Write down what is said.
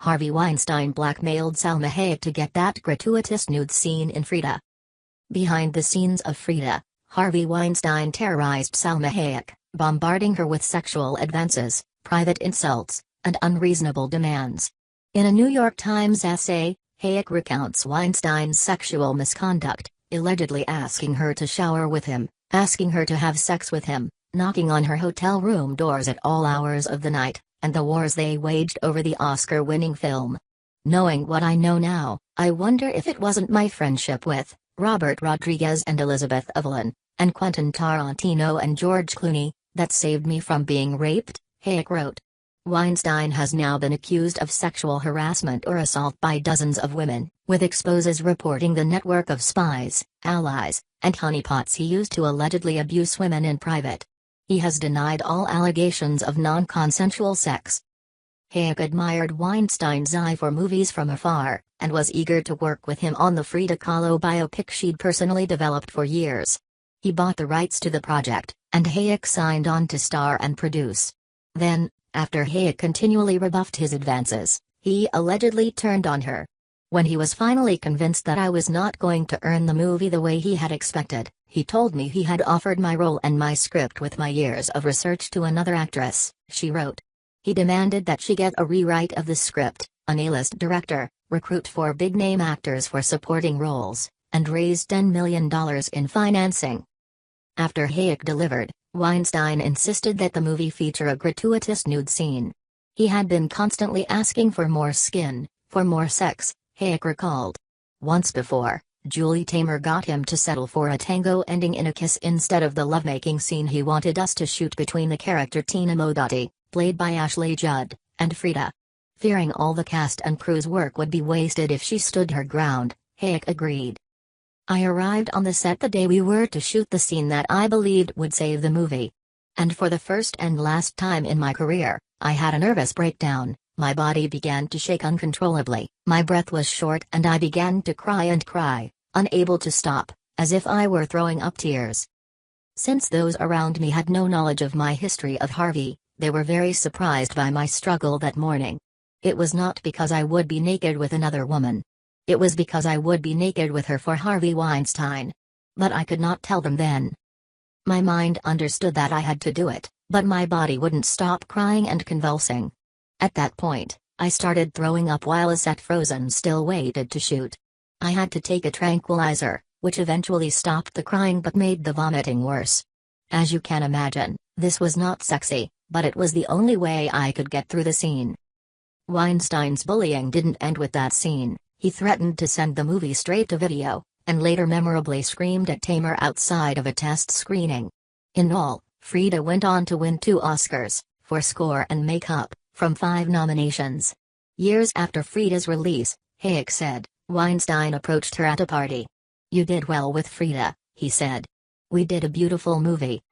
Harvey Weinstein blackmailed Salma Hayek to get that gratuitous nude scene in Frida. Behind the scenes of Frida, Harvey Weinstein terrorized Salma Hayek, bombarding her with sexual advances, private insults, and unreasonable demands. In a New York Times essay, Hayek recounts Weinstein's sexual misconduct, allegedly asking her to shower with him, asking her to have sex with him, knocking on her hotel room doors at all hours of the night, and the wars they waged over the Oscar-winning film. Knowing what I know now, I wonder if it wasn't my friendship with Rodriguez and Elizabeth Avellan, and Quentin Tarantino and George Clooney, that saved me from being raped, Hayek wrote. Weinstein has now been accused of sexual harassment or assault by dozens of women, with exposés reporting the network of spies, allies, and honeypots he used to allegedly abuse women in private. He has denied all allegations of non-consensual sex. Hayek admired Weinstein's eye for movies from afar, and was eager to work with him on the Frida Kahlo biopic she'd personally developed for years. He bought the rights to the project, and Hayek signed on to star and produce. Then, after Hayek continually rebuffed his advances, he allegedly turned on her. When he was finally convinced that I was not going to earn the movie the way he had expected, he told me he had offered my role and my script with my years of research to another actress, she wrote. He demanded that she get a rewrite of the script, an A-list director, recruit 4 big-name actors for supporting roles, and raise $10 million in financing. After Hayek delivered, Weinstein insisted that the movie feature a gratuitous nude scene. He had been constantly asking for more skin, for more sex, Hayek recalled. Once before, Julie Taymor got him to settle for a tango ending in a kiss instead of the lovemaking scene he wanted us to shoot between the character Tina Modotti, played by Ashley Judd, and Frida. Fearing all the cast and crew's work would be wasted if she stood her ground, Hayek agreed. I arrived on the set the day we were to shoot the scene that I believed would save the movie. And for the first and last time in my career, I had a nervous breakdown, my body began to shake uncontrollably, my breath was short and I began to cry, unable to stop, as if I were throwing up tears. Since those around me had no knowledge of my history of Harvey, they were very surprised by my struggle that morning. It was not because I would be naked with another woman. It was because I would be naked with her for Harvey Weinstein. But I could not tell them then. My mind understood that I had to do it, but my body wouldn't stop crying and convulsing. At that point, I started throwing up while a set frozen still waited to shoot. I had to take a tranquilizer, which eventually stopped the crying but made the vomiting worse. As you can imagine, this was not sexy, but it was the only way I could get through the scene. Weinstein's bullying didn't end with that scene. He threatened to send the movie straight to video, and later memorably screamed at Taymor outside of a test screening. In all, Frida went on to win 2 Oscars, for score and makeup, from 5 nominations. Years after Frida's release, Hayek said, Weinstein approached her at a party. "You did well with Frida," he said. "We did a beautiful movie,